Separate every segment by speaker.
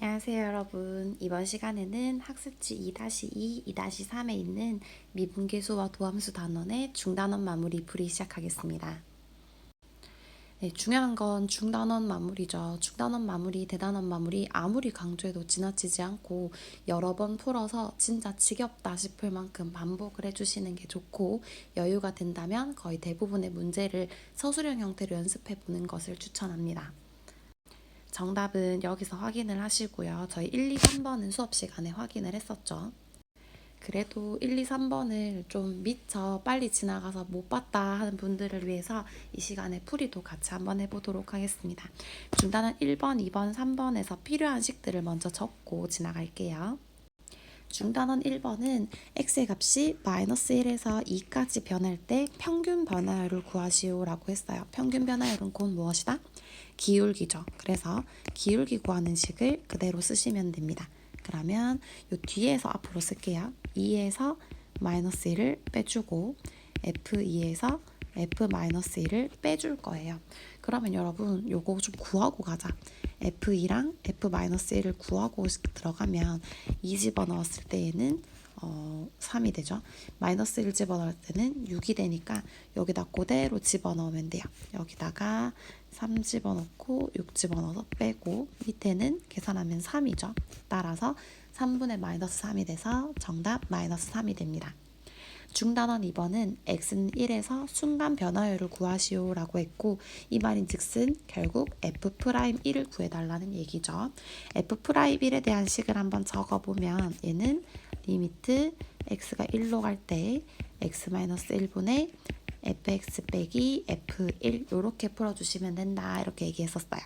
Speaker 1: 안녕하세요 여러분. 이번 시간에는 학습지 2-2, 2-3에 있는 미분계수와 도함수 단원의 중단원 마무리 풀이 시작하겠습니다. 네, 중요한 건 중단원 마무리죠. 중단원 마무리, 대단원 마무리 아무리 강조해도 지나치지 않고 여러 번 풀어서 진짜 지겹다 싶을 만큼 반복을 해주시는 게 좋고, 여유가 된다면 거의 대부분의 문제를 서술형 형태로 연습해 보는 것을 추천합니다. 정답은 여기서 확인을 하시고요. 저희 1, 2, 3번은 수업 시간에 확인을 했었죠. 그래도 1, 2, 3번을 좀 미처 빨리 지나가서 못 봤다 하는 분들을 위해서 이 시간에 풀이도 같이 한번 해보도록 하겠습니다. 중단은 1번, 2번, 3번에서 필요한 식들을 먼저 적고 지나갈게요. 중단원 1번은 x의 값이 마이너스 1에서 2까지 변할 때 평균 변화율을 구하시오 라고 했어요. 평균 변화율은 곧 무엇이다? 기울기죠. 그래서 기울기 구하는 식을 그대로 쓰시면 됩니다. 그러면 요 뒤에서 앞으로 쓸게요. 2에서 마이너스 1을 빼주고 f2에서 f-1을 빼줄 거예요. 그러면 여러분 요거 좀 구하고 가자. f2랑 f-1을 구하고 들어가면 2 집어넣었을 때에는 3이 되죠. 마이너스 1 집어넣을 때는 6이 되니까 여기다 그대로 집어넣으면 돼요. 여기다가 3 집어넣고 6 집어넣어서 빼고 밑에는 계산하면 3이죠. 따라서 3분의 마이너스 3이 돼서 정답 마이너스 3이 됩니다. 중단원 2번은 x는 1에서 순간 변화율을 구하시오 라고 했고, 이 말인 즉슨 결국 f'1을 구해달라는 얘기죠. f'1에 대한 식을 한번 적어보면 얘는 리미트 x가 1로 갈 때 x-1분의 fx 빼기 f1 이렇게 풀어주시면 된다 이렇게 얘기했었어요.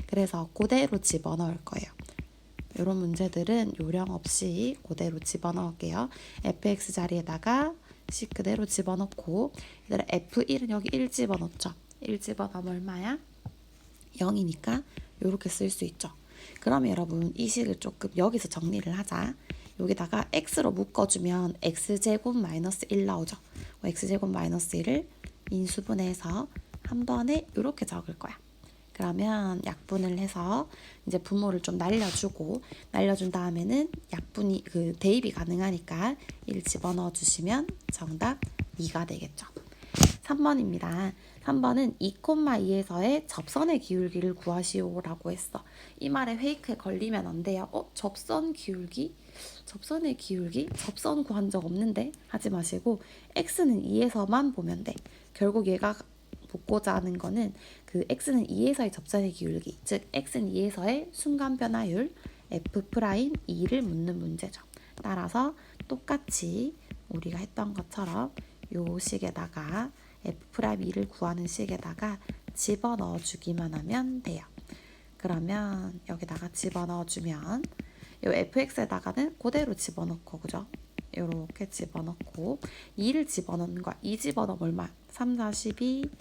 Speaker 1: 그래서 그대로 집어넣을 거예요. 이런 문제들은 요령 없이 그대로 집어넣을게요. fx 자리에다가 식 그대로 집어넣고, 얘들아 f1은 여기 1 집어넣죠. 1 집어넣으면 얼마야? 0이니까 이렇게 쓸 수 있죠. 그러면 여러분 이 식을 조금 여기서 정리를 하자. 여기다가 x로 묶어주면 x제곱 마이너스 1 나오죠. x제곱 마이너스 1을 인수분해해서 한 번에 이렇게 적을 거야. 그러면 약분을 해서 이제 분모를 좀 날려준 다음에는 약분이 대입이 가능하니까 1 집어넣어 주시면 정답 2가 되겠죠. 3번입니다. 3번은 2,2에서의 접선의 기울기를 구하시오 라고 했어. 이 말에 페이크에 걸리면 안 돼요. 접선 기울기? 접선의 기울기? 접선 구한 적 없는데? 하지 마시고 x는 2에서만 보면 돼. 결국 얘가 묻고자 하는 거는 그 x는 2에서의 접선의 기울기, 즉 x는 2에서의 순간 변화율 f'2를 묻는 문제죠. 따라서 똑같이 우리가 했던 것처럼 요 식에다가 f'2를 구하는 식에다가 집어넣어 주기만 하면 돼요. 그러면 여기다가 집어넣어 주면 요 fx에다가는 그대로 집어넣고, 그죠? 요렇게 집어넣고 2를 집어넣는 거야. 2 집어넣으면 얼마? 3, 4, 12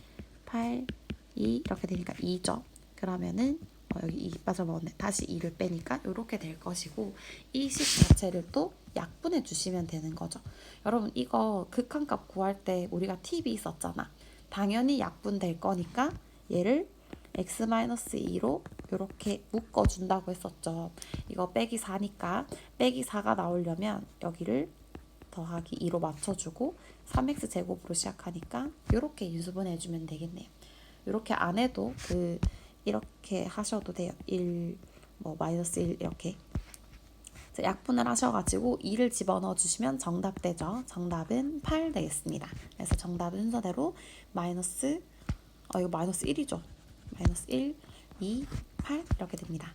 Speaker 1: 8, 2 이렇게 되니까 2죠. 그러면은 여기 2 빠져먹었네. 다시 2를 빼니까 이렇게 될 것이고, 이 식 자체를 또 약분해 주시면 되는 거죠. 여러분 이거 극한값 구할 때 우리가 팁이 있었잖아. 당연히 약분될 거니까 얘를 x-2로 이렇게 묶어준다고 했었죠. 이거 빼기 4니까 빼기 4가 나오려면 여기를 더하기 2로 맞춰주고 3x 제곱으로 시작하니까 이렇게 인수분해 해주면 되겠네요. 이렇게 안 해도 이렇게 하셔도 돼요. 1, 마이너스 1 이렇게 약분을 하셔가지고 2를 집어넣어 주시면 정답 되죠. 정답은 8 되겠습니다. 그래서 정답 순서대로 이거 마이너스 1이죠. 마이너스 1, 2, 8 이렇게 됩니다.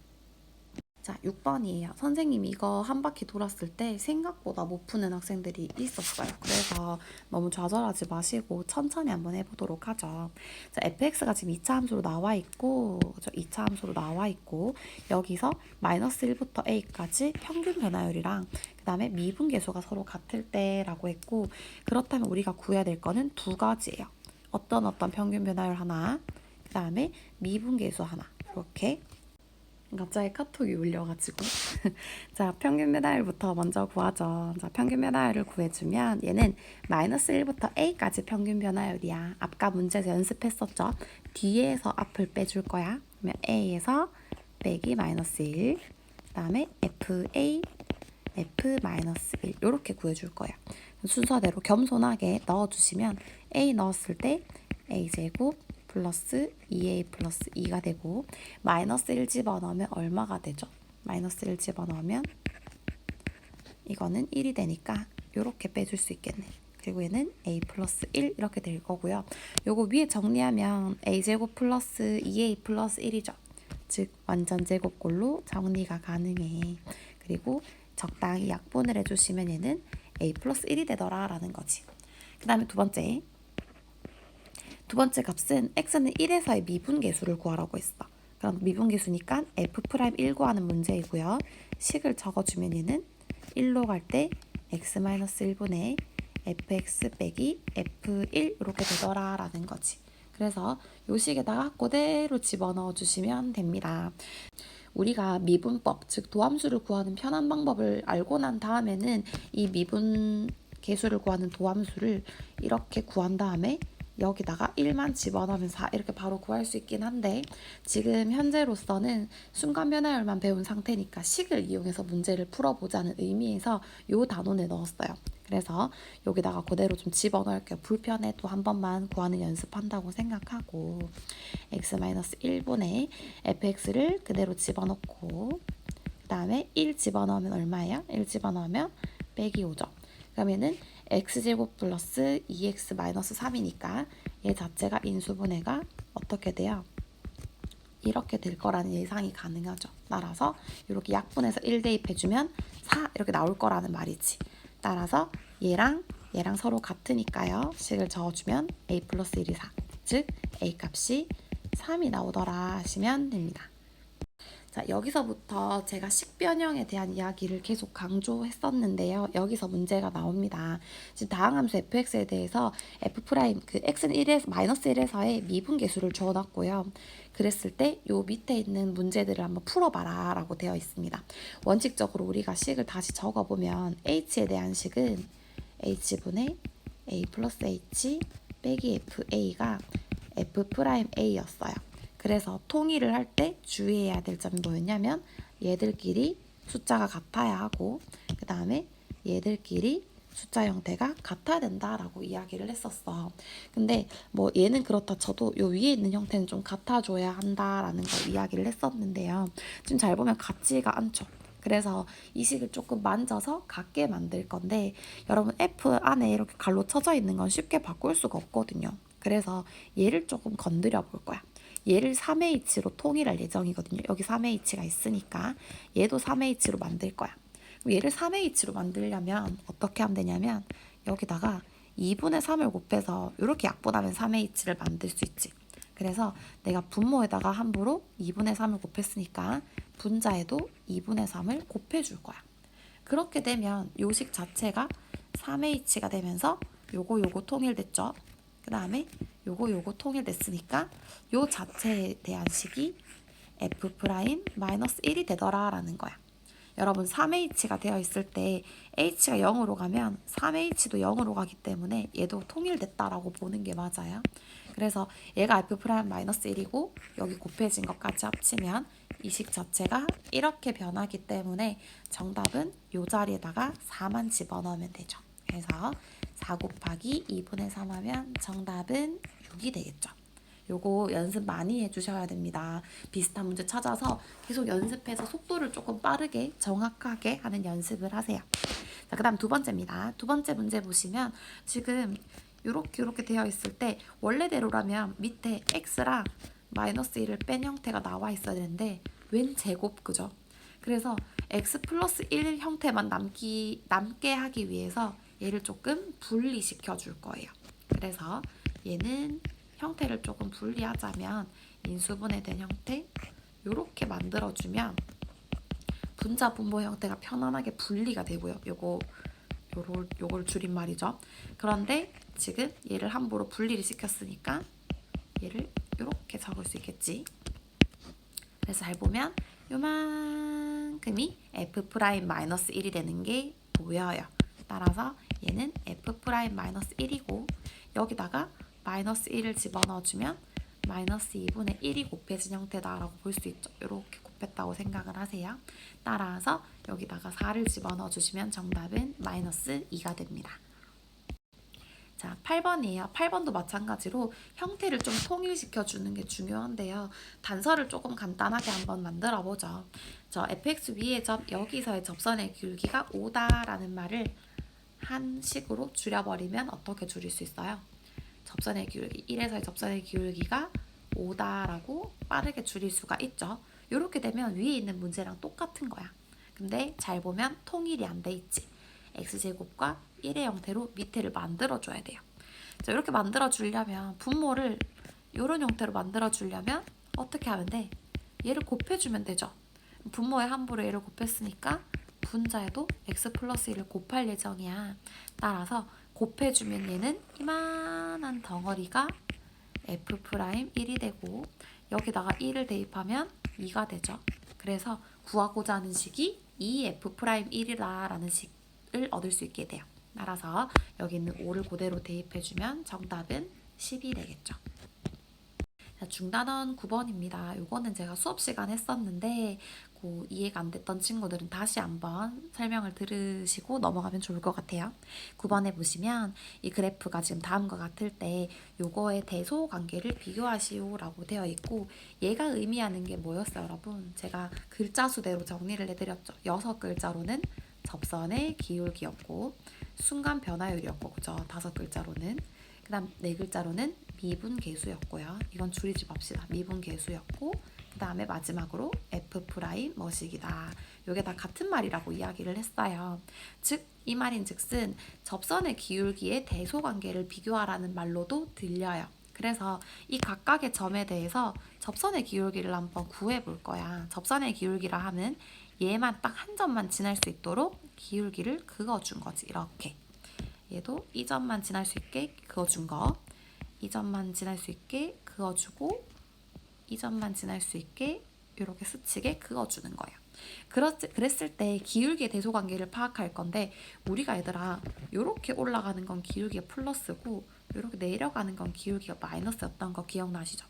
Speaker 1: 자, 6번이에요. 선생님이 이거 한 바퀴 돌았을 때 생각보다 못 푸는 학생들이 있었어요. 그래서 너무 좌절하지 마시고 천천히 한번 해보도록 하죠. 자, fx가 지금 2차 함수로 나와 있고, 2차 함수로 나와 있고, 여기서 마이너스 1부터 a까지 평균 변화율이랑 그 다음에 미분계수가 서로 같을 때라고 했고, 그렇다면 우리가 구해야 될 거는 두 가지예요. 어떤 평균 변화율 하나, 그 다음에 미분계수 하나. 이렇게 갑자기 카톡이 울려가지고 자, 평균 변화율부터 먼저 구하죠. 자, 평균 변화율을 구해주면 얘는 마이너스 1부터 a까지 평균 변화율이야. 아까 문제에서 연습했었죠. 뒤에서 앞을 빼줄 거야. 그러면 a에서 빼기 마이너스 1, 그 다음에 FA, F-1 이렇게 구해줄 거예요. 순서대로 겸손하게 넣어주시면 A 넣었을 때 A제곱 플러스 2A 플러스 2가 되고 마이너스 1 집어넣으면 얼마가 되죠? 마이너스 1 집어넣으면 이거는 1이 되니까 이렇게 빼줄 수 있겠네. 그리고 얘는 A 플러스 1 이렇게 될 거고요. 요거 위에 정리하면 A제곱 플러스 2A 플러스 1이죠. 즉 완전 제곱꼴로 정리가 가능해. 그리고 적당히 약분을 해주시면 얘는 A 플러스 1이 되더라 라는 거지. 그 다음에 두 번째 값은 x는 1에서의 미분계수를 구하라고 했어. 그럼 미분계수니까 f'1 구하는 문제이고요. 식을 적어주면 얘는 1로 갈 때 x-1분의 fx 빼기 f1 이렇게 되더라 라는 거지. 그래서 요 식에다가 그대로 집어넣어 주시면 됩니다. 우리가 미분법, 즉 도함수를 구하는 편한 방법을 알고 난 다음에는 이 미분 계수를 구하는 도함수를 이렇게 구한 다음에 여기다가 1만 집어넣으면 4 이렇게 바로 구할 수 있긴 한데 지금 현재로서는 순간 변화율만 배운 상태니까 식을 이용해서 문제를 풀어보자는 의미에서 요 단원에 넣었어요. 그래서 여기다가 그대로 좀 집어넣을게요. 불편해도 한 번만 구하는 연습한다고 생각하고 x-1분의 fx를 그대로 집어넣고 그 다음에 1 집어넣으면 얼마예요? 1 집어넣으면 빼기 5죠. 그러면은 x제곱 플러스 2x 마이너스 3이니까 얘 자체가 인수분해가 어떻게 돼요? 이렇게 될 거라는 예상이 가능하죠. 따라서 이렇게 약분해서 1 대입해주면 4 이렇게 나올 거라는 말이지. 따라서 얘랑 서로 같으니까요. 식을 저어주면 a 플러스 1이 4. 즉 a 값이 3이 나오더라 하시면 됩니다. 자, 여기서부터 제가 식변형에 대한 이야기를 계속 강조했었는데요. 여기서 문제가 나옵니다. 지금 다항함수 fx에 대해서 f' 그 x는 1에서 마이너스 1에서의 미분계수를 주어놨고요. 그랬을 때 요 밑에 있는 문제들을 한번 풀어봐라 라고 되어 있습니다. 원칙적으로 우리가 식을 다시 적어보면 h에 대한 식은 h분의 a 플러스 h 빼기 fa가 f'a였어요. 그래서 통일을 할 때 주의해야 될 점이 뭐였냐면 얘들끼리 숫자가 같아야 하고 그 다음에 얘들끼리 숫자 형태가 같아야 된다라고 이야기를 했었어. 근데 뭐 얘는 그렇다 쳐도 요 위에 있는 형태는 좀 같아줘야 한다라는 걸 이야기를 했었는데요. 지금 잘 보면 같지가 않죠. 그래서 이 식을 조금 만져서 같게 만들 건데 여러분 F 안에 이렇게 갈로 쳐져 있는 건 쉽게 바꿀 수가 없거든요. 그래서 얘를 조금 건드려 볼 거야. 얘를 3H로 통일할 예정이거든요. 여기 3H가 있으니까 얘도 3H로 만들 거야. 얘를 3H로 만들려면 어떻게 하면 되냐면 여기다가 2분의 3을 곱해서 이렇게 약분하면 3H를 만들 수 있지. 그래서 내가 분모에다가 함부로 2분의 3을 곱했으니까 분자에도 2분의 3을 곱해줄 거야. 그렇게 되면 요식 자체가 3H가 되면서 요거 통일됐죠. 그 다음에 요거 통일됐으니까 요 자체에 대한 식이 f'-1이 되더라 라는 거야. 여러분 3H가 되어 있을 때 H가 0으로 가면 3H도 0으로 가기 때문에 얘도 통일됐다라고 보는 게 맞아요. 그래서 얘가 f'-1이고 여기 곱해진 것까지 합치면 이 식 자체가 이렇게 변하기 때문에 정답은 요 자리에다가 4만 집어넣으면 되죠. 그래서 4 곱하기 2분의 3 하면 정답은 6이 되겠죠. 요거 연습 많이 해주셔야 됩니다. 비슷한 문제 찾아서 계속 연습해서 속도를 조금 빠르게 정확하게 하는 연습을 하세요. 자, 그 다음 두 번째입니다. 두 번째 문제 보시면 지금 이렇게 되어 있을 때 원래대로라면 밑에 x랑 마이너스 1을 뺀 형태가 나와 있어야 되는데 웬 제곱 그죠? 그래서 x 플러스 1 형태만 남게 하기 위해서 얘를 조금 분리시켜 줄 거예요. 그래서 얘는 형태를 조금 분리하자면 인수분해된 형태 요렇게 만들어주면 분자 분모 형태가 편안하게 분리가 되고요. 요걸 줄임말이죠. 그런데 지금 얘를 함부로 분리를 시켰으니까 얘를 요렇게 적을 수 있겠지. 그래서 잘 보면 요만큼이 f'-1이 되는 게 보여요. 따라서 얘는 f'-1이고 여기다가 마이너스 1을 집어넣어주면 마이너스 2분의 1이 곱해진 형태다라고 볼 수 있죠. 이렇게 곱했다고 생각을 하세요. 따라서 여기다가 4를 집어넣어 주시면 정답은 마이너스 2가 됩니다. 자, 8번이에요. 8번도 마찬가지로 형태를 좀 통일시켜 주는 게 중요한데요. 단서를 조금 간단하게 한번 만들어 보죠. 저 fx 위의 점, 여기서의 접선의 기울기가 5다라는 말을 한 식으로 줄여버리면 어떻게 줄일 수 있어요? 접선의 기울기, 1에서의 접선의 기울기가 5다라고 빠르게 줄일 수가 있죠. 이렇게 되면 위에 있는 문제랑 똑같은 거야. 근데 잘 보면 통일이 안 돼 있지. x제곱과 1의 형태로 밑에를 만들어줘야 돼요. 자, 이렇게 만들어주려면 분모를 이런 형태로 만들어주려면 어떻게 하면 돼? 얘를 곱해주면 되죠. 분모의 함부로 얘를 곱했으니까 분자에도 x 플러스 1을 곱할 예정이야. 따라서 곱해주면 얘는 이만한 덩어리가 f'1이 되고 여기다가 1을 대입하면 2가 되죠. 그래서 구하고자 하는 식이 2f'1이라는 식을 얻을 수 있게 돼요. 따라서 여기 있는 5를 그대로 대입해주면 정답은 10이 되겠죠. 자, 중단원 9번입니다. 이거는 제가 수업 시간 했었는데 이해가 안 됐던 친구들은 다시 한번 설명을 들으시고 넘어가면 좋을 것 같아요. 9번에 보시면 이 그래프가 지금 다음과 같을 때 요거의 대소 관계를 비교하시오라고 되어 있고 얘가 의미하는 게 뭐였어요, 여러분? 제가 글자 수대로 정리를 해드렸죠. 6글자로는 접선의 기울기였고 순간 변화율이었고 그죠? 5글자로는 그 다음 4글자로는 미분계수였고요. 이건 줄이지 맙시다. 미분계수였고 그 다음에 마지막으로 f' 머식이다. 이게 다 같은 말이라고 이야기를 했어요. 즉 이 말인즉슨 접선의 기울기의 대소관계를 비교하라는 말로도 들려요. 그래서 이 각각의 점에 대해서 접선의 기울기를 한번 구해 볼 거야. 접선의 기울기라 하면 얘만 딱 한 점만 지날 수 있도록 기울기를 그어준 거지. 이렇게. 얘도 이 점만 지날 수 있게 그어준 거. 이 점만 지날 수 있게 그어주고 이 점만 지날 수 있게 이렇게 스치게 그어주는 거예요. 그랬을 때 기울기의 대소관계를 파악할 건데 우리가 얘들아 이렇게 올라가는 건 기울기가 플러스고 이렇게 내려가는 건 기울기가 마이너스였던 거 기억나시죠?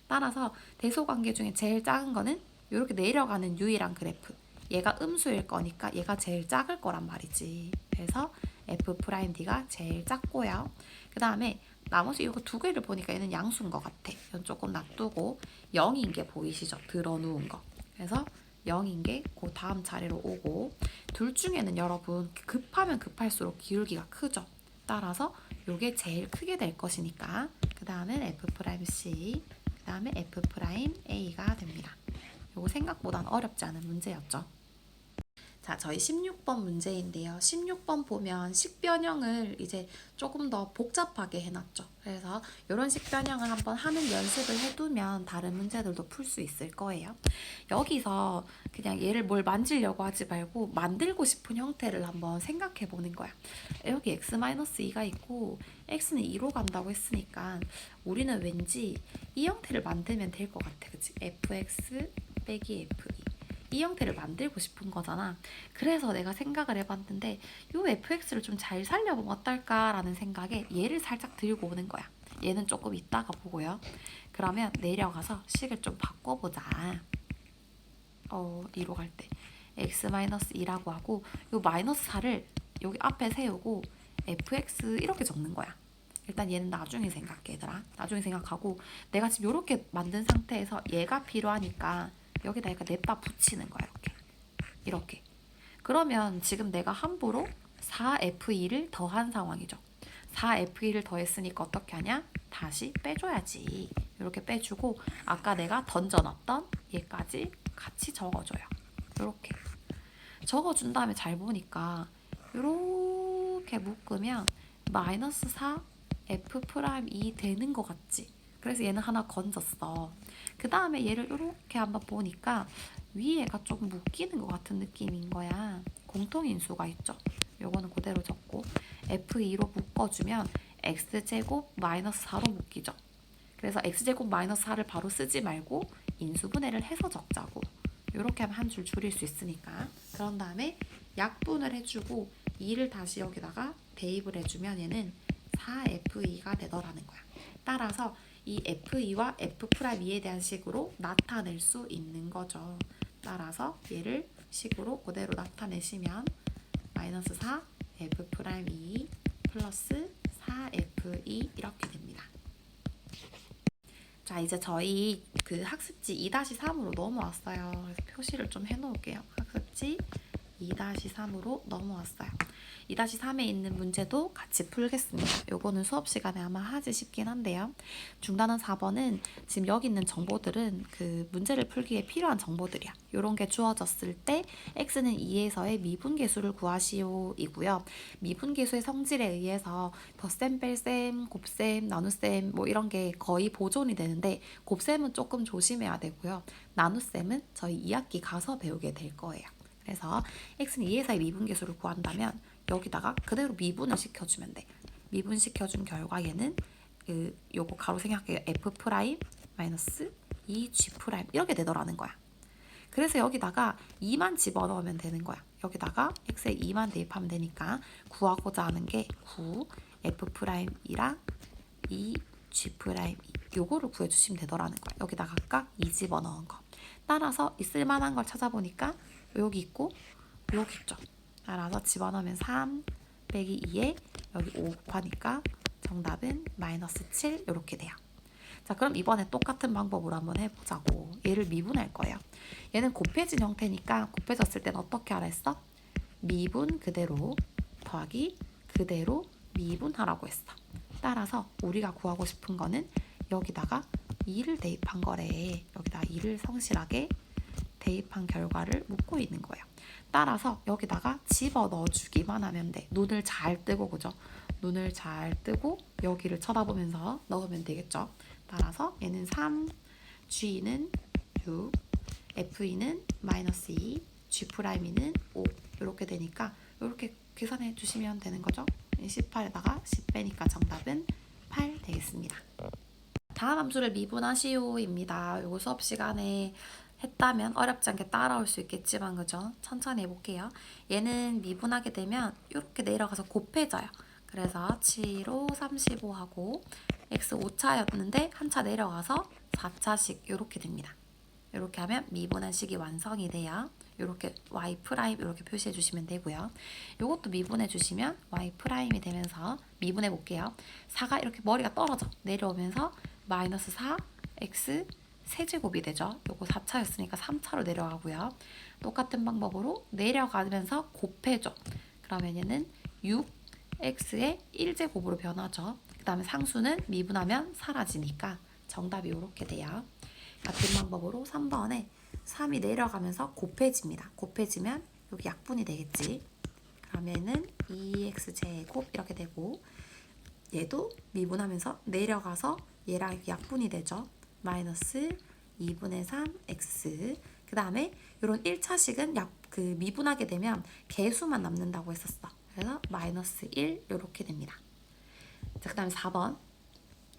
Speaker 1: 따라서 대소관계 중에 제일 작은 거는 이렇게 내려가는 유일한 그래프. 얘가 음수일 거니까 얘가 제일 작을 거란 말이지. 그래서 f'd가 제일 작고요. 그 다음에 나머지 이거 두 개를 보니까 얘는 양수인 것 같아. 이건 조금 놔두고 0인 게 보이시죠? 들어누운 거. 그래서 0인 게 그 다음 차례로 오고 둘 중에는 여러분 급하면 급할수록 기울기가 크죠. 따라서 이게 제일 크게 될 것이니까 그 다음은 f'c 그 다음에 f'a가 됩니다. 이거 생각보단 어렵지 않은 문제였죠. 자, 저희 16번 문제인데요. 16번 보면 식변형을 이제 조금 더 복잡하게 해놨죠. 그래서 이런 식변형을 한번 하는 연습을 해두면 다른 문제들도 풀 수 있을 거예요. 여기서 그냥 얘를 뭘 만지려고 하지 말고 만들고 싶은 형태를 한번 생각해 보는 거야. 여기 x-2가 있고 x는 2로 간다고 했으니까 우리는 왠지 이 형태를 만들면 될 것 같아. 그치? fx 빼기 f2. 이 형태를 만들고 싶은 거잖아. 그래서 내가 생각을 해봤는데 이 fx를 좀 잘 살려보면 어떨까라는 생각에 얘를 살짝 들고 오는 거야. 얘는 조금 이따가 보고요. 그러면 내려가서 식을 좀 바꿔보자. 2로 갈 때 x-2라고 하고 이 마이너스 4를 여기 앞에 세우고 fx 이렇게 적는 거야. 일단 얘는 나중에 생각해 얘들아. 나중에 생각하고 내가 지금 이렇게 만든 상태에서 얘가 필요하니까 여기다 약간 냅다 붙이는 거야. 이렇게. 그러면 지금 내가 함부로 4f2를 더한 상황이죠. 4f2를 더했으니까 어떻게 하냐? 다시 빼줘야지. 이렇게 빼주고 아까 내가 던져놨던 얘까지 같이 적어줘요. 이렇게. 적어준 다음에 잘 보니까 이렇게 묶으면 마이너스 4 f'2 되는 것 같지? 그래서 얘는 하나 건졌어. 그 다음에 얘를 이렇게 한번 보니까 위에가 조금 묶이는 것 같은 느낌인 거야. 공통인수가 있죠. 요거는 그대로 적고 f2로 묶어주면 x제곱 마이너스 4로 묶이죠. 그래서 x제곱 마이너스 4를 바로 쓰지 말고 인수분해를 해서 적자고 이렇게 하면 한 줄 줄일 수 있으니까 그런 다음에 약분을 해주고 2를 다시 여기다가 대입을 해주면 얘는 4f2가 되더라는 거야. 따라서 이 f2와 f'2에 대한 식으로 나타낼 수 있는 거죠. 따라서 얘를 식으로 그대로 나타내시면 마이너스 4 f'2 플러스 4f2 이렇게 됩니다. 자, 이제 저희 그 학습지 2-3으로 넘어왔어요. 그래서 표시를 좀 해놓을게요. 학습지 2-3으로 넘어왔어요. 2-3에 있는 문제도 같이 풀겠습니다. 요거는 수업 시간에 아마 하지 싶긴 한데요. 중단원 4번은 지금 여기 있는 정보들은 그 문제를 풀기에 필요한 정보들이야. 요런 게 주어졌을 때 x는 2에서의 미분계수를 구하시오 이고요. 미분계수의 성질에 의해서 덧셈, 뺄셈, 곱셈, 나눗셈 뭐 이런 게 거의 보존이 되는데 곱셈은 조금 조심해야 되고요. 나눗셈은 저희 2학기 가서 배우게 될 거예요. 그래서 x는 2에서의 미분계수를 구한다면 여기다가 그대로 미분을 시켜주면 돼. 미분 시켜준 결과 얘는 요거 가로 생각해요. f 프라임 마이너스 2g 프라임 이렇게 되더라는 거야. 그래서 여기다가 2만 집어넣으면 되는 거야. 여기다가 x에 2만 대입하면 되니까 구하고자 하는 게 9 f 프라임이랑 2g 프라임 요거를 구해주시면 되더라는 거야. 여기다가 각각 2 집어넣은 거. 따라서 있을 만한 걸 찾아보니까 여기 있고 여기 있죠. 따라서 집어넣으면 3 빼기 2에 여기 5 곱하니까 정답은 마이너스 7 이렇게 돼요. 자, 그럼 이번에 똑같은 방법으로 한번 해보자고. 얘를 미분할 거예요. 얘는 곱해진 형태니까 곱해졌을 때는 어떻게 하라 했어? 미분 그대로 더하기 그대로 미분하라고 했어. 따라서 우리가 구하고 싶은 거는 여기다가 2를 대입한 거래. 여기다 2를 성실하게 대입한 결과를 묻고 있는 거예요. 따라서 여기다가 집어 넣어주기만 하면 돼. 눈을 잘 뜨고, 그죠? 눈을 잘 뜨고 여기를 쳐다보면서 넣으면 되겠죠. 따라서 얘는 3, G는 6, F2는 마이너스 2, G'2는 5 이렇게 되니까 이렇게 계산해 주시면 되는 거죠. 18에다가 10 빼니까 정답은 8 되겠습니다. 다음 함수를 미분하시오입니다. 요거 수업 시간에 했다면 어렵지 않게 따라올 수 있겠지만 그죠? 천천히 해볼게요. 얘는 미분하게 되면 이렇게 내려가서 곱해져요. 그래서 7호 35하고 x 5차였는데 한 차 내려가서 4차씩 이렇게 됩니다. 이렇게 하면 미분한 식이 완성이 돼요. 이렇게 y 프라임 이렇게 표시해 주시면 되고요. 이것도 미분해 주시면 y 프라임이 되면서 미분해 볼게요. 4가 이렇게 머리가 떨어져 내려오면서 마이너스 4 x 세제곱이 되죠. 요거 4차였으니까 3차로 내려가고요. 똑같은 방법으로 내려가면서 곱해줘. 그러면 얘는 6x의 1제곱으로 변하죠. 그 다음에 상수는 미분하면 사라지니까 정답이 이렇게 돼요. 같은 방법으로 3번에 3이 내려가면서 곱해집니다. 곱해지면 여기 약분이 되겠지. 그러면은 2x제곱 이렇게 되고 얘도 미분하면서 내려가서 얘랑 약분이 되죠. 마이너스 2분의 3x. 그 다음에 이런 1차식은 미분하게 되면 개수만 남는다고 했었어. 그래서 마이너스 1 이렇게 됩니다. 자, 그 다음에 4번.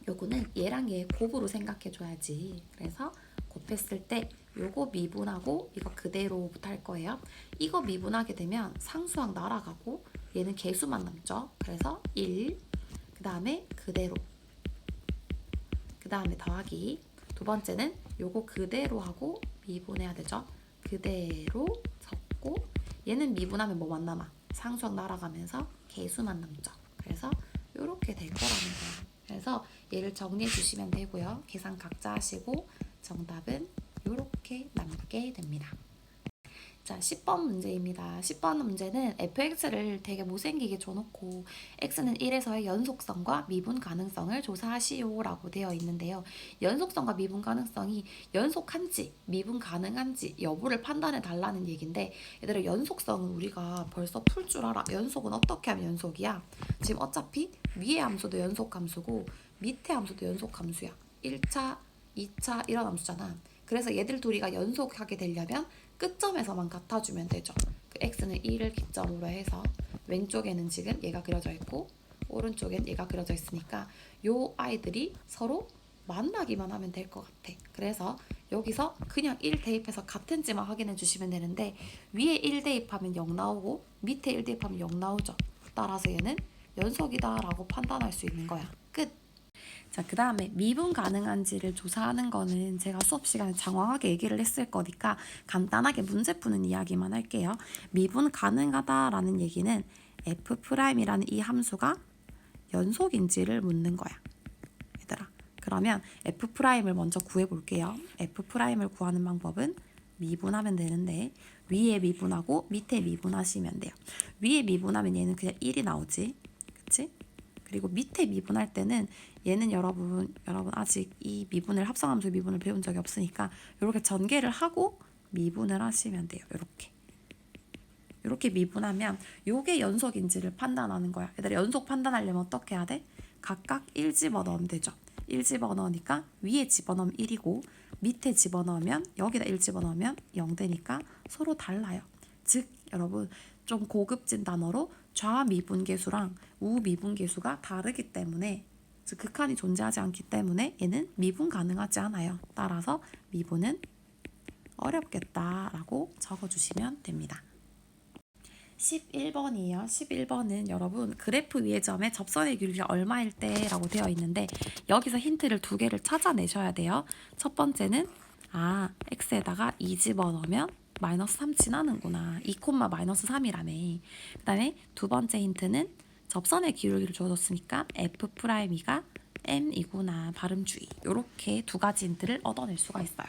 Speaker 1: 요거는 얘랑 얘 곱으로 생각해줘야지. 그래서 곱했을 때 요거 미분하고 이거 그대로부터 할 거예요. 이거 미분하게 되면 상수항 날아가고 얘는 개수만 남죠. 그래서 1. 그 다음에 그대로. 그 다음에 더하기. 두 번째는 요거 그대로 하고 미분해야 되죠. 그대로 적고 얘는 미분하면 뭐만 남아? 상수항 날아가면서 개수만 남죠. 그래서 요렇게 될 거라는 거예요. 그래서 얘를 정리해 주시면 되고요. 계산 각자 하시고 정답은 요렇게 남게 됩니다. 자, 10번 문제입니다. 10번 문제는 fx를 되게 못생기게 줘놓고 x는 1에서의 연속성과 미분 가능성을 조사하시오 라고 되어 있는데요. 연속성과 미분 가능성이 연속한지 미분 가능한지 여부를 판단해 달라는 얘기인데 얘들아 연속성은 우리가 벌써 풀 줄 알아. 연속은 어떻게 하면 연속이야? 지금 어차피 위의 함수도 연속 함수고 밑에 함수도 연속 함수야. 1차, 2차 이런 함수잖아. 그래서 얘들 둘이가 연속하게 되려면 끝점에서만 같아주면 되죠. 그 x는 1을 기점으로 해서 왼쪽에는 지금 얘가 그려져 있고 오른쪽엔 얘가 그려져 있으니까 요 아이들이 서로 만나기만 하면 될 것 같아. 그래서 여기서 그냥 1 대입해서 같은지만 확인해 주시면 되는데 위에 1 대입하면 0 나오고 밑에 1 대입하면 0 나오죠. 따라서 얘는 연속이다 라고 판단할 수 있는 거야. 끝! 자, 그 다음에 미분 가능한지를 조사하는 거는 제가 수업 시간에 장황하게 얘기를 했을 거니까 간단하게 문제 푸는 이야기만 할게요. 미분 가능하다라는 얘기는 f'이라는 이 함수가 연속인지를 묻는 거야. 얘들아. 그러면 f'을 먼저 구해볼게요. f'을 구하는 방법은 미분하면 되는데 위에 미분하고 밑에 미분하시면 돼요. 위에 미분하면 얘는 그냥 1이 나오지. 그치? 그리고 밑에 미분할 때는 얘는 여러분 아직 이 미분을 합성함수 미분을 배운 적이 없으니까 이렇게 전개를 하고 미분을 하시면 돼요. 이렇게 미분하면 요게 연속인지를 판단하는 거야. 얘들아 연속 판단하려면 어떻게 해야 돼? 각각 1 집어넣으면 되죠. 1 집어넣으니까 위에 집어넣으면 1이고 밑에 집어넣으면 여기다 1 집어넣으면 0 되니까 서로 달라요. 즉 여러분 좀 고급진 단어로 좌미분계수랑 우미분계수가 다르기 때문에 즉 극한이 존재하지 않기 때문에 얘는 미분 가능하지 않아요. 따라서 미분은 어렵겠다라고 적어주시면 됩니다. 11번이에요. 11번은 여러분 그래프 위의 점의 접선의 길이가 얼마일 때라고 되어 있는데 여기서 힌트를 두 개를 찾아내셔야 돼요. 첫 번째는 x에다가 2 집어넣으면 마이너스 3 지나는구나. 2, 마이너스 3이라며. 그 다음에 두 번째 힌트는 접선의 기울기를 주어줬으니까 f'이가 m이구나. 발음 주의. 이렇게 두 가지 힌트를 얻어낼 수가 있어요.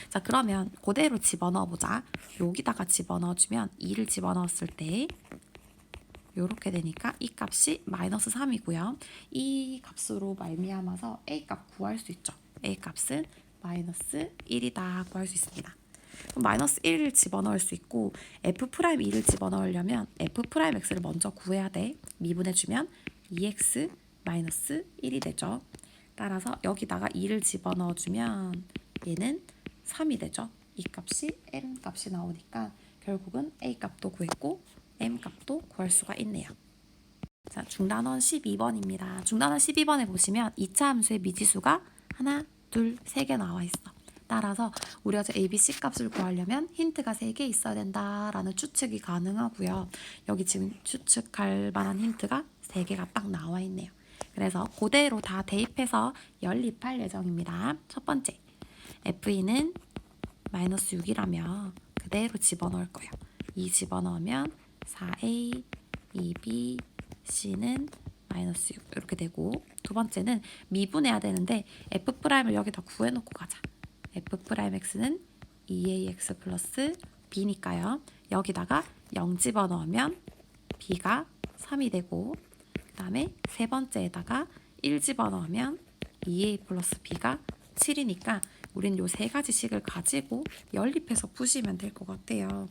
Speaker 1: 자, 그러면 그대로 집어넣어보자. 여기다가 집어넣어주면 2를 집어넣었을 때 이렇게 되니까 이 값이 마이너스 3이고요. 이 값으로 말미암아서 a 값 구할 수 있죠. a 값은 마이너스 1이다 구할 수 있습니다. 그럼 마이너스 1을 집어넣을 수 있고 f'2를 집어넣으려면 f'x를 먼저 구해야 돼. 미분해주면 2x 마이너스 1이 되죠. 따라서 여기다가 2를 집어넣어주면 얘는 3이 되죠. 이 값이 m 값이 나오니까 결국은 a 값도 구했고 m 값도 구할 수가 있네요. 자, 중단원 12번입니다. 중단원 12번에 보시면 2차 함수의 미지수가 하나, 둘, 3개 나와 있어. 따라서 우리가 저 ABC 값을 구하려면 힌트가 3개 있어야 된다라는 추측이 가능하고요. 여기 지금 추측할 만한 힌트가 3개가 딱 나와 있네요. 그래서 그대로 다 대입해서 연립할 예정입니다. 첫 번째, F는 마이너스 6이라며 그대로 집어넣을 거예요. 2 집어넣으면 4A, 2B, C는 마이너스 6 이렇게 되고 두 번째는 미분해야 되는데 F'을 여기다 구해놓고 가자. F'X는 2AX 플러스 B니까요. 여기다가 0 집어넣으면 B가 3이 되고 그 다음에 세 번째에다가 1 집어넣으면 2A 플러스 B가 7이니까 우린 요 세 가지 식을 가지고 연립해서 푸시면 될 것 같아요.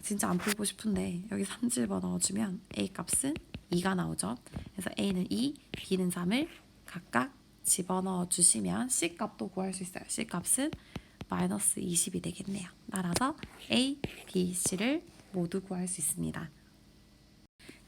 Speaker 1: 진짜 안 풀고 싶은데 여기 3 집어넣어주면 A 값은 2가 나오죠. 그래서 A는 2, B는 3을 각각 집어넣어 주시면 C 값도 구할 수 있어요. C 값은 마이너스 20이 되겠네요. 따라서 A, B, C를 모두 구할 수 있습니다.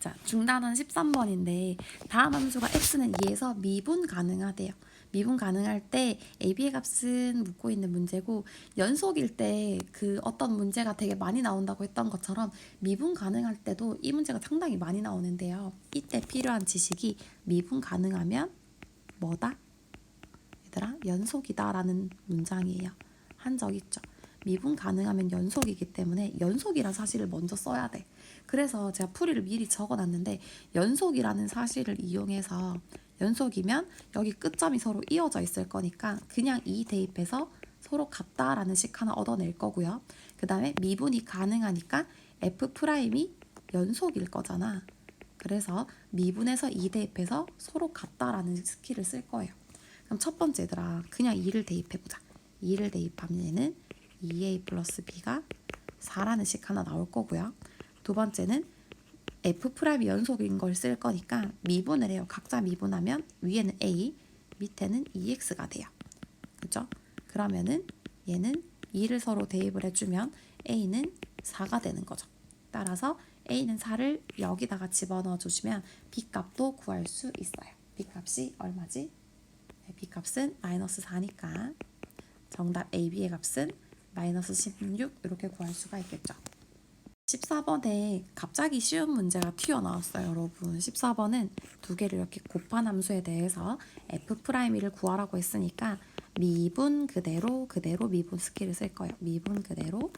Speaker 1: 자, 중단원 13번인데 다음 함수가 x는 2에서 미분 가능하대요. 미분 가능할 때 AB의 값은 묻고 있는 문제고 연속일 때 그 어떤 문제가 되게 많이 나온다고 했던 것처럼 미분 가능할 때도 이 문제가 상당히 많이 나오는데요. 이때 필요한 지식이 미분 가능하면 뭐다? 얘들아, 연속이다 라는 문장이에요. 한 적 있죠. 미분 가능하면 연속이기 때문에 연속이라는 사실을 먼저 써야 돼. 그래서 제가 풀이를 미리 적어놨는데 연속이라는 사실을 이용해서 연속이면 여기 끝점이 서로 이어져 있을 거니까 그냥 이 대입해서 서로 같다라는 식 하나 얻어낼 거고요. 그 다음에 미분이 가능하니까 F'이 연속일 거잖아. 그래서 미분해서 2 대입해서 서로 같다라는 스킬을 쓸 거예요. 그럼 첫 번째 얘들아 그냥 2를 대입해보자. 2를 대입하면 얘는 2A 플러스 B가 4라는 식 하나 나올 거고요. 두 번째는 F'이 연속인 걸 쓸 거니까 미분을 해요. 각자 미분하면 위에는 A, 밑에는 2X가 돼요. 그죠? 그러면은 얘는 2를 서로 대입을 해주면 A는 4가 되는 거죠. 따라서 A는 4를 여기다가 집어넣어 주시면 B 값도 구할 수 있어요. B 값이 얼마지? B 값은 마이너스 4니까 정답 AB의 값은 마이너스 16 이렇게 구할 수가 있겠죠. 14번에 갑자기 쉬운 문제가 튀어나왔어요, 여러분. 14번은 두 개를 이렇게 곱한 함수에 대해서 F'1을 구하라고 했으니까 미분 그대로 미분 스킬을 쓸 거예요. 미분 그대로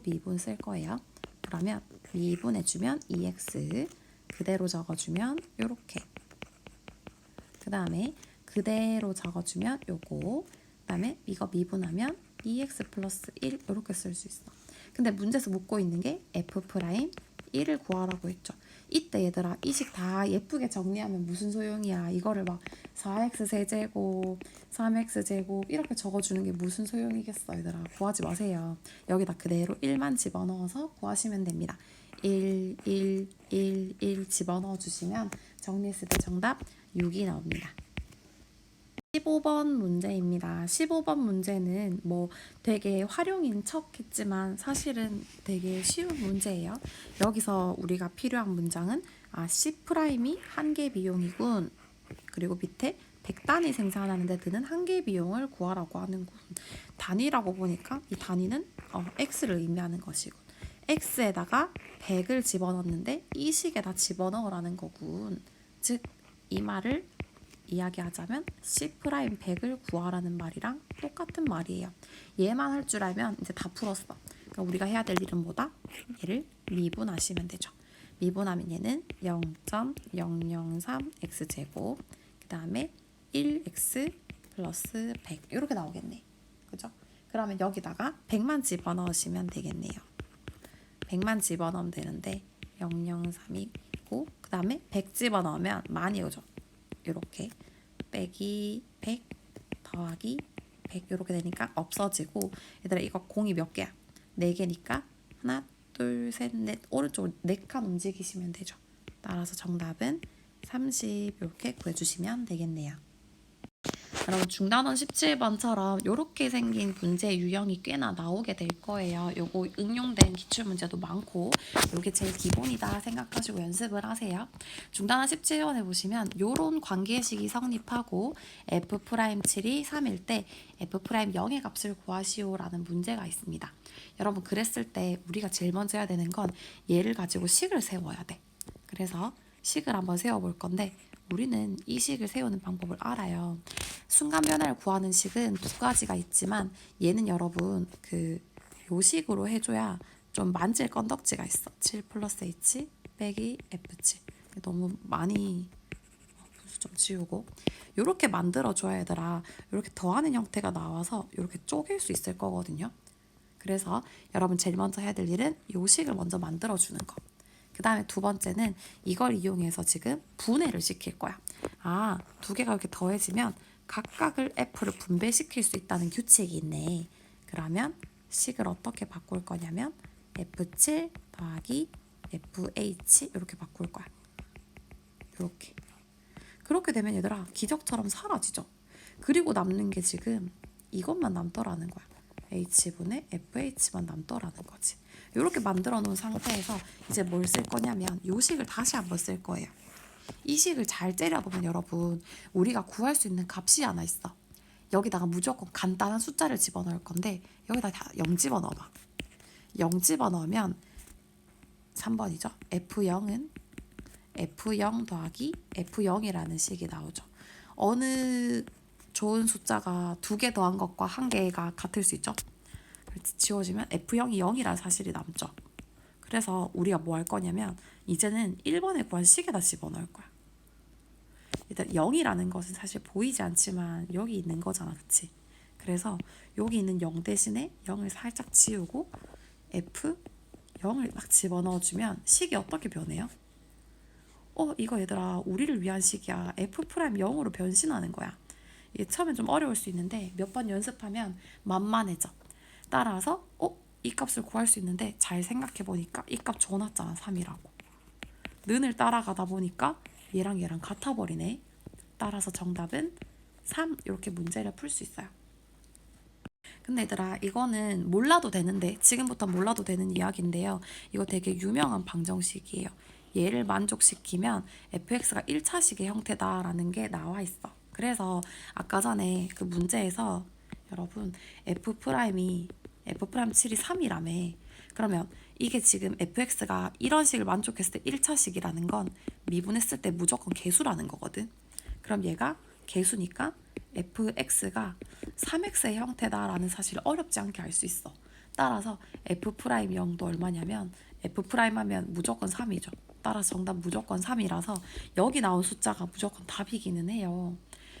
Speaker 1: 미분 쓸 거예요. 그러면 미분해주면 2x, 그대로 적어주면 요렇게. 그 다음에 그대로 적어주면 요거. 그 다음에 이거 미분하면 2x 플러스 1 이렇게 쓸 수 있어. 근데 문제에서 묻고 있는 게 F'1을 구하라고 했죠. 이때 얘들아 이 식 다 예쁘게 정리하면 무슨 소용이야. 이거를 막 4x 세제곱, 3x 제곱 이렇게 적어주는 게 무슨 소용이겠어. 얘들아 구하지 마세요. 여기다 그대로 1만 집어넣어서 구하시면 됩니다. 1, 1, 1, 1 집어넣어 주시면 정리했을 때 정답 6이 나옵니다. 15번 문제입니다. 15번 문제는 뭐 되게 활용인 척 했지만 사실은 되게 쉬운 문제예요. 여기서 우리가 필요한 문장은 C'이 한계 비용이군. 그리고 밑에 100단위 생산하는 데 드는 한계 비용을 구하라고 하는군. 단위라고 보니까 이 단위는 x를 의미하는 것이군. x에다가 100을 집어넣는데 이 식에다 집어넣으라는 거군. 즉 이 말을 이야기하자면 C'100을 구하라는 말이랑 똑같은 말이에요. 얘만 할 줄 알면 이제 다 풀었어. 그러니까 우리가 해야 될 일은 뭐다? 얘를 미분하시면 되죠. 미분하면 얘는 0.003x제곱 그 다음에 1x 플러스 100 이렇게 나오겠네. 그죠? 그러면 여기다가 100만 집어넣으시면 되겠네요. 100만 집어넣으면 되는데 003이고 그 다음에 100 집어넣으면 많이 오죠. 이렇게 빼기 100 더하기 100 이렇게 되니까 없어지고 얘들아 이거 공이 몇 개야? 4개니까 하나 둘 셋 넷 오른쪽으로 4칸 움직이시면 되죠. 따라서 정답은 30 이렇게 구해주시면 되겠네요. 여러분 중단원 17번처럼 이렇게 생긴 문제 유형이 꽤나 나오게 될 거예요. 요거 응용된 기출문제도 많고 요게 제일 기본이다 생각하시고 연습을 하세요. 중단원 17번에 보시면 요런 관계식이 성립하고 F'7이 3일 때 F'0의 값을 구하시오라는 문제가 있습니다. 여러분 그랬을 때 우리가 제일 먼저 해야 되는 건 얘를 가지고 식을 세워야 돼. 그래서 식을 한번 세워볼 건데 우리는 이 식을 세우는 방법을 알아요. 순간 변화를 구하는 식은 두 가지가 있지만 얘는 여러분 요 식으로 해줘야 좀 만질 건덕지가 있어. 7 플러스 h 빼기 f7 너무 많이 분수 좀 지우고 요렇게 만들어줘야 얘들아 이렇게 더하는 형태가 나와서 이렇게 쪼갤 수 있을 거거든요. 그래서 여러분 제일 먼저 해야 될 일은 요 식을 먼저 만들어주는 거. 그 다음에 두 번째는 이걸 이용해서 지금 분해를 시킬 거야. 두 개가 이렇게 더해지면 각각을 F를 분배시킬 수 있다는 규칙이 있네. 그러면 식을 어떻게 바꿀 거냐면 F7 더하기 FH 이렇게 바꿀 거야. 이렇게. 그렇게 되면 얘들아 기적처럼 사라지죠. 그리고 남는 게 지금 이것만 남더라는 거야. H분의 FH만 남더라는 거지. 이렇게 만들어 놓은 상태에서 이제 뭘 쓸 거냐면 요 식을 다시 한번 쓸 거예요. 이 식을 잘 째려보면 여러분 우리가 구할 수 있는 값이 하나 있어. 여기다가 무조건 간단한 숫자를 집어넣을 건데 여기다 다 0 집어넣어봐. 0 집어넣으면 3번이죠. F0은 F0 더하기 F0이라는 식이 나오죠. 어느 좋은 숫자가 2개 더한 것과 1개가 같을 수 있죠. 지워지면 F0이 0이라는 사실이 남죠. 그래서 우리가 뭐 할 거냐면 이제는 1번에 구한 식에다 집어넣을 거야. 일단 0이라는 것은 사실 보이지 않지만 여기 있는 거잖아. 그치? 그래서 여기 있는 0 대신에 0을 살짝 지우고 F0을 딱 집어넣어주면 식이 어떻게 변해요? 이거 얘들아 우리를 위한 식이야. F'0으로 변신하는 거야. 이게 처음엔 좀 어려울 수 있는데 몇 번 연습하면 만만해져. 따라서 이 값을 구할 수 있는데 잘 생각해보니까 이 값 줘놨잖아. 3이라고. 는을 따라가다 보니까 얘랑 같아 버리네. 따라서 정답은 3 이렇게 문제를 풀 수 있어요. 근데 얘들아 이거는 몰라도 되는데 지금부터 몰라도 되는 이야기인데요. 이거 되게 유명한 방정식이에요. 얘를 만족시키면 fx가 1차식의 형태다라는 게 나와 있어. 그래서 아까 전에 그 문제에서 여러분 F'7이 3이라며. 그러면 이게 지금 fx가 이런 식을 만족했을 때 1차식이라는 건 미분했을 때 무조건 개수라는 거거든. 그럼 얘가 개수니까 fx가 3x의 형태다라는 사실을 어렵지 않게 알 수 있어. 따라서 f'0도 얼마냐면 f' 하면 무조건 3이죠. 따라서 정답 무조건 3이라서 여기 나온 숫자가 무조건 답이기는 해요.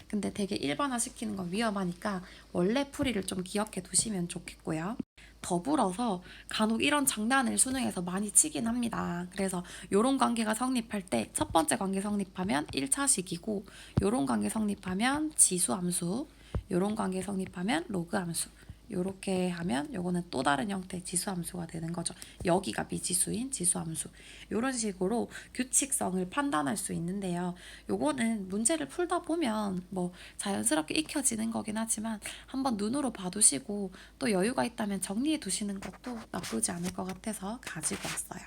Speaker 1: 근데 되게 일반화 시키는 건 위험하니까 원래 풀이를 좀 기억해 두시면 좋겠고요. 더불어서 간혹 이런 장난을 수능에서 많이 치긴 합니다. 그래서 요런 관계가 성립할 때 첫 번째 관계 성립하면 1차식이고 요런 관계 성립하면 지수함수, 요런 관계 성립하면 로그함수, 요렇게 하면 요거는 또 다른 형태의 지수함수가 되는 거죠. 여기가 미지수인 지수함수. 요런 식으로 규칙성을 판단할 수 있는데요. 요거는 문제를 풀다 보면 뭐 자연스럽게 익혀지는 거긴 하지만 한번 눈으로 봐두시고 또 여유가 있다면 정리해 두시는 것도 나쁘지 않을 것 같아서 가지고 왔어요.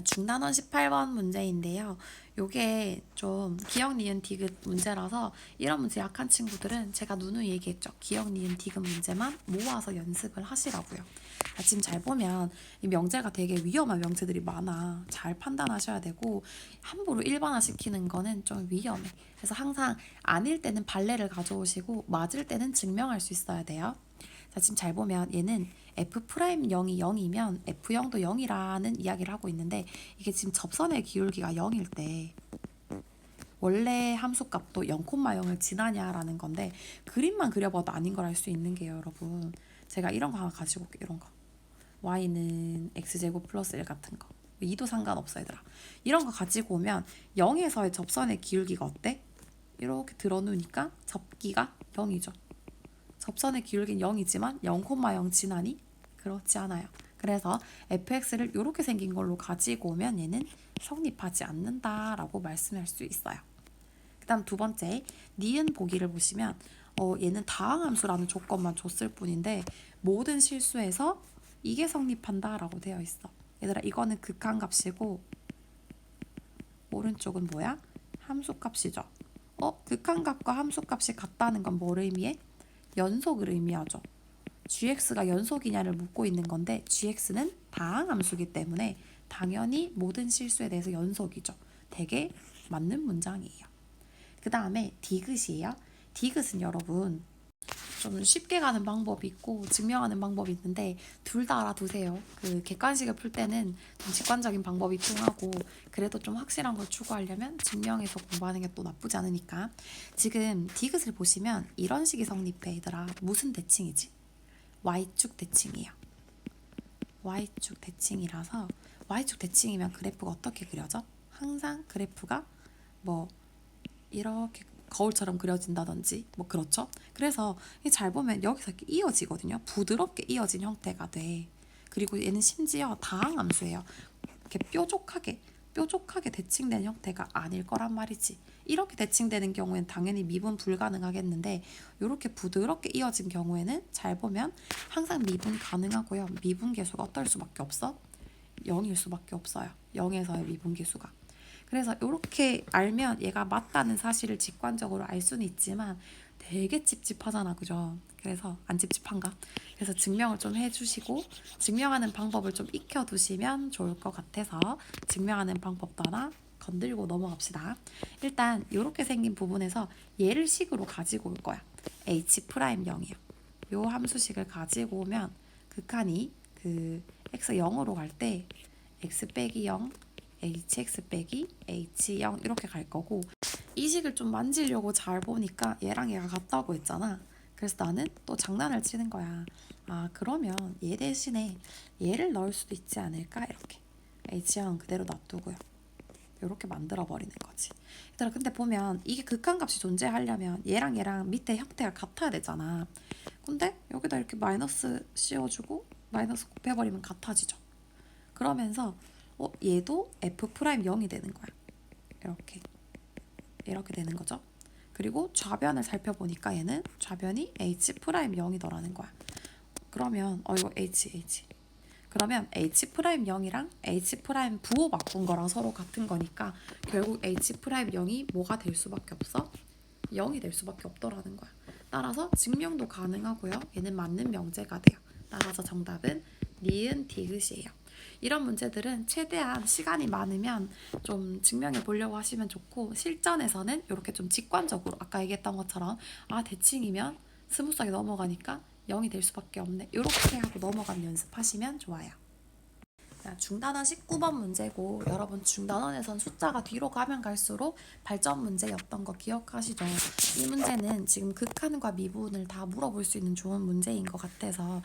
Speaker 1: 중단원 18번 문제인데요. 요게 좀 기억, 니은, 디귿 문제라서 이런 문제 약한 친구들은 제가 누누이 얘기했죠. 기억, 니은, 디귿 문제만 모아서 연습을 하시라고요. 지금 잘 보면 이 명제가 되게 위험한 명제들이 많아. 잘 판단하셔야 되고 함부로 일반화 시키는 거는 좀 위험해. 그래서 항상 아닐 때는 발레를 가져오시고 맞을 때는 증명할 수 있어야 돼요. 자, 지금 잘 보면 얘는 F'0이 0이면 F0도 0이라는 이야기를 하고 있는데 이게 지금 접선의 기울기가 0일 때 원래 함수값도 0,0을 지나냐라는 건데 그림만 그려봐도 아닌 걸 알 수 있는 게요, 여러분. 제가 이런 거 하나 가지고 올게요, 이런 거. y는 x제곱 플러스 1 같은 거. 2도 상관없어, 얘들아. 이런 거 가지고 오면 0에서의 접선의 기울기가 어때? 이렇게 들어놓으니까 접기가 0이죠. 접선의 기울기는 0이지만 0,0 지나니? 그렇지 않아요. 그래서 fx를 이렇게 생긴 걸로 가지고 오면 얘는 성립하지 않는다라고 말씀할 수 있어요. 그 다음 두 번째, 니은 보기를 보시면 얘는 다항함수라는 조건만 줬을 뿐인데 모든 실수에서 이게 성립한다라고 되어 있어. 얘들아, 이거는 극한값이고 오른쪽은 뭐야? 함수값이죠. 극한값과 함수값이 같다는 건 뭘 의미해? 연속을 의미하죠. gx가 연속이냐를 묻고 있는 건데 gx는 다항함수기 때문에 당연히 모든 실수에 대해서 연속이죠. 되게 맞는 문장이에요. 그 다음에 디귿이에요. 디귿은 여러분 좀 쉽게 가는 방법이 있고 증명하는 방법이 있는데 둘 다 알아두세요. 그 객관식을 풀 때는 좀 직관적인 방법이 통하고 그래도 좀 확실한 걸 추구하려면 증명해서 공부하는 게 또 나쁘지 않으니까. 지금 디귿을 보시면 이런 식이 성립해. 얘들아, 무슨 대칭이지? Y축 대칭이에요. Y축 대칭이라서 Y축 대칭이면 그래프가 어떻게 그려져? 항상 그래프가 뭐 이렇게 거울처럼 그려진다든지 뭐 그렇죠. 그래서 잘 보면 여기서 이렇게 이어지거든요. 부드럽게 이어진 형태가 돼. 그리고 얘는 심지어 다항함수예요. 이렇게 뾰족하게 대칭된 형태가 아닐 거란 말이지. 이렇게 대칭되는 경우에는 당연히 미분 불가능하겠는데 이렇게 부드럽게 이어진 경우에는 잘 보면 항상 미분 가능하고요. 미분 계수가 어떨 수밖에 없어? 0일 수밖에 없어요. 0에서의 미분 계수가. 그래서 이렇게 알면 얘가 맞다는 사실을 직관적으로 알 수는 있지만 되게 찝찝하잖아, 그죠? 그래서 안 찝찝한가? 그래서 증명을 좀 해주시고 증명하는 방법을 좀 익혀두시면 좋을 것 같아서 증명하는 방법도 하나 건들고 넘어갑시다. 일단 이렇게 생긴 부분에서 얘를 식으로 가지고 올 거야. h'0이요. 요 함수식을 가지고 오면 극한이 그 x 0으로 갈 때 x 빼기 0 hx 빼기 h0 이렇게 갈 거고 이 식을 좀 만지려고 잘 보니까 얘랑 얘가 같다고 했잖아. 그래서 나는 또 장난을 치는 거야. 그러면 얘 대신에 얘를 넣을 수도 있지 않을까? 이렇게 h0 그대로 놔두고요. 이렇게 만들어 버리는 거지. 얘들아, 근데 보면 이게 극한값이 존재하려면 얘랑 밑에 형태가 같아야 되잖아. 근데 여기다 이렇게 마이너스 씌워주고 마이너스 곱해버리면 같아지죠. 그러면서 얘도 f'0이 되는 거야. 이렇게 되는 거죠. 그리고 좌변을 살펴보니까 얘는 좌변이 h'0이더라는 거야. 그러면 이거 h 그러면 h'0이랑 h' 부호 바꾼 거랑 서로 같은 거니까 결국 h'0이 뭐가 될 수밖에 없어? 0이 될 수밖에 없더라는 거야. 따라서 증명도 가능하고요. 얘는 맞는 명제가 돼요. 따라서 정답은 니은 디귿이에요. 이런 문제들은 최대한 시간이 많으면 좀 증명해 보려고 하시면 좋고, 실전에서는 이렇게 좀 직관적으로 아까 얘기했던 것처럼 대칭이면 스무스하게 넘어가니까 0이 될 수밖에 없네, 이렇게 하고 넘어가는 연습하시면 좋아요. 중단원 19번 문제고, 여러분 중단원에선 숫자가 뒤로 가면 갈수록 발전 문제였던 거 기억하시죠? 이 문제는 지금 극한과 미분을 다 물어볼 수 있는 좋은 문제인 것 같아서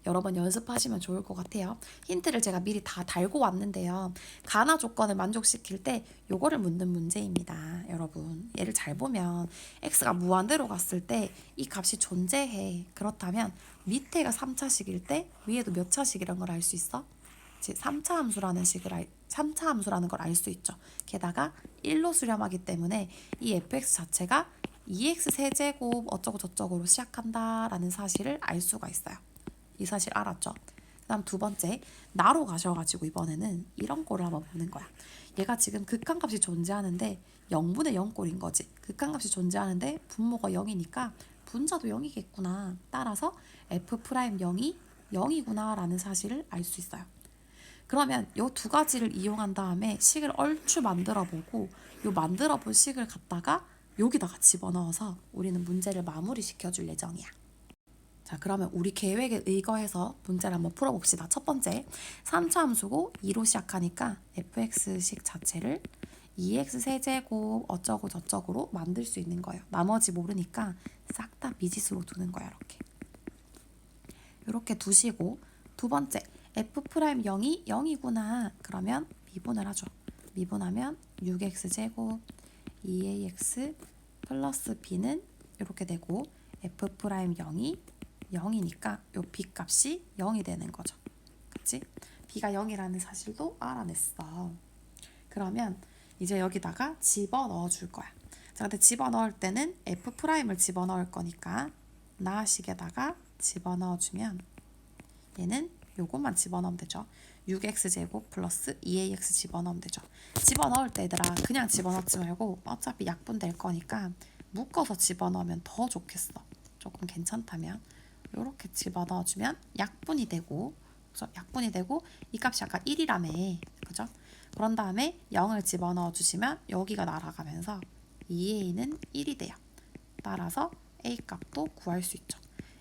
Speaker 1: 여러 번 연습하시면 좋을 것 같아요. 힌트를 제가 미리 다 달고 왔는데요. 가나 조건을 만족시킬 때 요거를 묻는 문제입니다. 여러분 얘를 잘 보면 x가 무한대로 갔을 때 이 값이 존재해. 그렇다면 밑에가 3차식일 때 위에도 몇 차식이란 걸 알 수 있어? 3차 함수라는 걸 알 수 있죠. 게다가 1로 수렴하기 때문에 이 fx 자체가 2x 세제곱 어쩌고 저쩌고로 시작한다라는 사실을 알 수가 있어요. 이 사실 알았죠? 그 다음 두 번째, 나로 가셔가지고 이번에는 이런 꼴을 한번 보는 거야. 얘가 지금 극한값이 존재하는데 0분의 0꼴인 거지. 극한값이 존재하는데 분모가 0이니까 분자도 0이겠구나. 따라서 f'0이 0이구나 라는 사실을 알 수 있어요. 그러면 이 두 가지를 이용한 다음에 식을 얼추 만들어 보고 요 만들어 본 식을 갖다가 여기다가 집어넣어서 우리는 문제를 마무리 시켜줄 예정이야. 자, 그러면 우리 계획에 의거해서 문제를 한번 풀어봅시다. 첫 번째, 3차 함수고 2로 시작하니까 fx식 자체를 2x 세제곱 어쩌고 저쩌고로 만들 수 있는 거예요. 나머지 모르니까 싹 다 미지수로 두는 거야. 이렇게 두시고, 두 번째, f'0이 0이구나. 그러면 미분을 하죠. 미분하면 6x제곱 2ax 플러스 b는 이렇게 되고, f'0이 0이니까 요 b 값이 0이 되는 거죠. 그치? b가 0이라는 사실도 알아냈어. 그러면 이제 여기다가 집어넣어 줄 거야. 자, 근데 집어넣을 때는 f'을 집어넣을 거니까 나식에다가 집어넣어주면 얘는 요것만 집어넣으면 되죠. 6x제곱 플러스 2ax 집어넣으면 되죠. 집어넣을 때 얘들아 그냥 집어넣지 말고 어차피 약분 될 거니까 묶어서 집어넣으면 더 좋겠어. 조금 괜찮다면 요렇게 집어넣어주면 약분이 되고, 그죠? 약분이 되고 이 값이 아까 1이라며. 그죠? 그런 다음에 0을 집어넣어 주시면 여기가 날아가면서 2a는 1이 돼요. 따라서 a 값도 구할 수 있죠.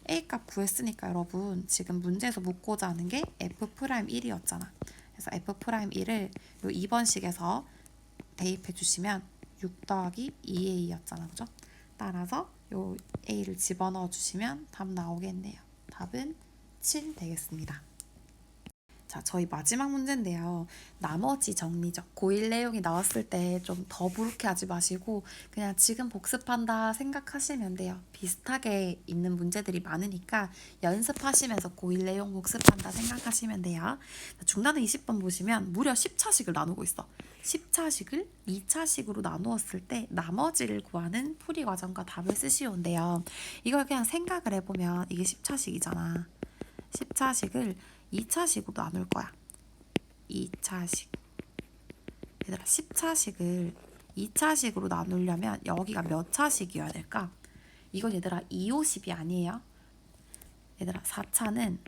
Speaker 1: a 값 구했으니까 여러분 지금 문제에서 묻고자 하는 게 f'1이었잖아. 그래서 f'1을 요 2번 식에서 대입해 주시면 6 더하기 2a였잖아. 그죠? 따라서 요 a를 집어넣어 주시면 답 나오겠네요. 답은 7 되겠습니다. 자, 저희 마지막 문제인데요. 나머지 정리죠. 고1 내용이 나왔을 때 좀 더부룩해 하지 마시고 그냥 지금 복습한다 생각하시면 돼요. 비슷하게 있는 문제들이 많으니까 연습하시면서 고1 내용 복습한다 생각하시면 돼요. 중단은 20번 보시면 무려 10차식을 나누고 있어. 10차식을 2차식으로 나누었을 때 나머지를 구하는 풀이 과정과 답을 쓰시온데요. 이걸 그냥 생각을 해보면 이게 10차식이잖아. 10차식을 2차식으로 나눌 거야. 2차식. 얘들아 10차식을 2차식으로 나누려면 여기가 몇 차식이어야 될까? 이건 얘들아 2, 5, 10이 아니에요. 얘들아 4차는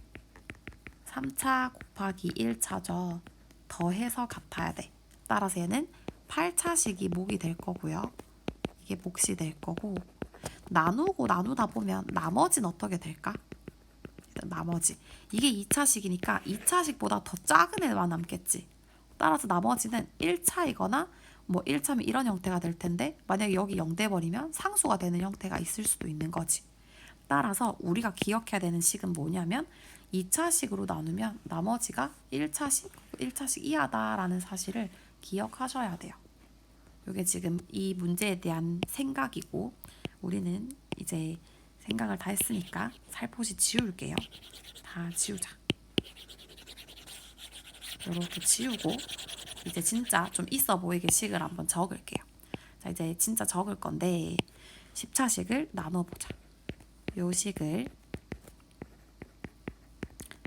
Speaker 1: 3차 곱하기 1차죠. 더해서 같아야 돼. 따라서 얘는 8차식이 목이 될 거고요. 이게 몫이 될 거고, 나누고 나누다 보면 나머지는 어떻게 될까? 나머지 이게 2차식이니까 2차식보다 더 작은 애만 남겠지. 따라서 나머지는 1차이거나 뭐 1차면 이런 형태가 될 텐데 만약에 여기 0 돼버리면 상수가 되는 형태가 있을 수도 있는 거지. 따라서 우리가 기억해야 되는 식은 뭐냐면 2차식으로 나누면 나머지가 1차식 이하다라는 사실을 기억하셔야 돼요. 이게 지금 이 문제에 대한 생각이고, 우리는 이제 생각을 다 했으니까 살포시 지울게요. 다 지우자. 이렇게 지우고 이제 진짜 좀 있어 보이게 식을 한번 적을게요. 자, 이제 진짜 적을 건데 10차식을 나눠보자. 요 식을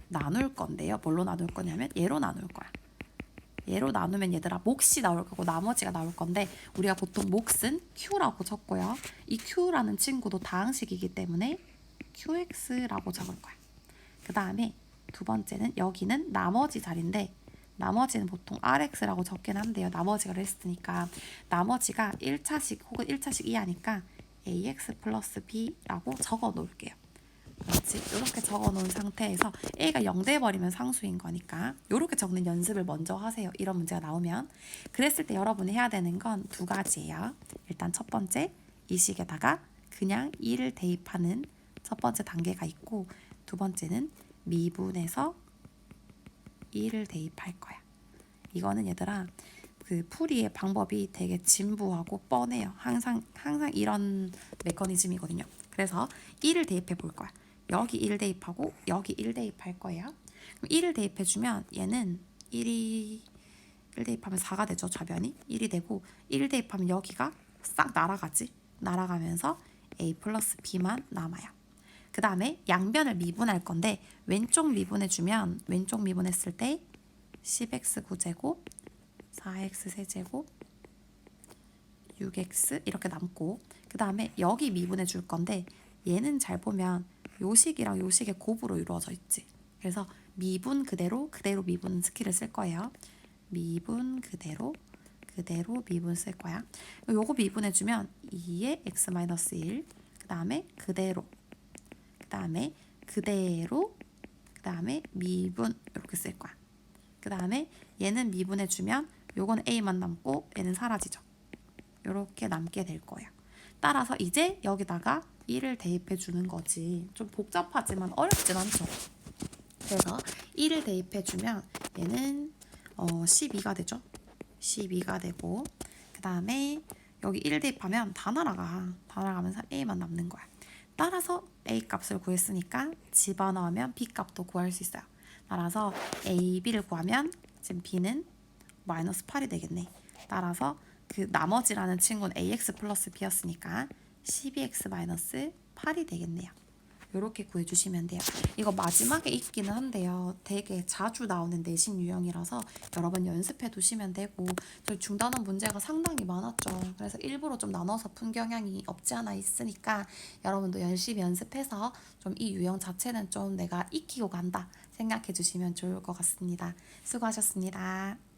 Speaker 1: 나눌 건데요. 뭘로 나눌 거냐면 얘로 나눌 거야. 얘로 나누면 얘들아 몫이 나올 거고 나머지가 나올 건데, 우리가 보통 몫은 Q라고 적고요. 이 Q라는 친구도 다항식이기 때문에 QX라고 적을 거야. 그 다음에 두 번째는 여기는 나머지 자리인데 나머지는 보통 RX라고 적긴 한데요. 나머지가 레스트니까 나머지가 1차식 혹은 1차식 이하니까 AX 플러스 B라고 적어 놓을게요. 그렇지? 이렇게 적어 놓은 상태에서 A가 0 돼버리면 상수인 거니까 이렇게 적는 연습을 먼저 하세요. 이런 문제가 나오면. 그랬을 때 여러분이 해야 되는 건 두 가지예요. 일단 첫 번째, 이 식에다가 그냥 1을 대입하는 첫 번째 단계가 있고 두 번째는 미분에서 1을 대입할 거야. 이거는 얘들아 그 풀이의 방법이 되게 진부하고 뻔해요. 항상 이런 메커니즘이거든요. 그래서 1을 대입해 볼 거야. 여기 1 대입하고 여기 1 대입할 거예요. 그럼 1을 대입해 주면 얘는 1이 1 대입하면 4가 되죠. 좌변이 1이 되고 1 대입하면 여기가 싹 날아가지. 날아가면서 A 플러스 B만 남아요. 그 다음에 양변을 미분할 건데 왼쪽 미분해주면 왼쪽 미분했을 때 10x 9제곱 4x 세제곱 6x 이렇게 남고 그 다음에 여기 미분해 줄 건데 얘는 잘 보면 요식이랑 요식의 곱으로 이루어져 있지. 그래서 미분 그대로 미분 스킬을 쓸 거예요. 미분 그대로 미분 쓸 거야. 요거 미분해 주면 2의 x-1 그 다음에 그대로 그 다음에 미분 이렇게 쓸 거야. 그 다음에 얘는 미분해 주면 요건 A만 남고 얘는 사라지죠. 이렇게 남게 될 거예요. 따라서 이제 여기다가 1을 대입해 주는 거지. 좀 복잡하지만 어렵진 않죠. 그래서 1을 대입해 주면 얘는 12가 되죠. 12가 되고 그 다음에 여기 1 대입하면 다 날아가면서 A만 남는 거야. 따라서 A 값을 구했으니까 집어넣으면 B 값도 구할 수 있어요. 따라서 A, B를 구하면 지금 B는 마이너스 8이 되겠네. 따라서 그 나머지라는 친구는 AX 플러스 B였으니까 12X 마이너스 8이 되겠네요. 이렇게 구해주시면 돼요. 이거 마지막에 있기는 한데요. 되게 자주 나오는 내신 유형이라서 여러 번 연습해 두시면 되고 저희 중단원 문제가 상당히 많았죠. 그래서 일부러 좀 나눠서 푼 경향이 없지 않아 있으니까 여러분도 열심히 연습해서 좀 이 유형 자체는 좀 내가 익히고 간다 생각해 주시면 좋을 것 같습니다. 수고하셨습니다.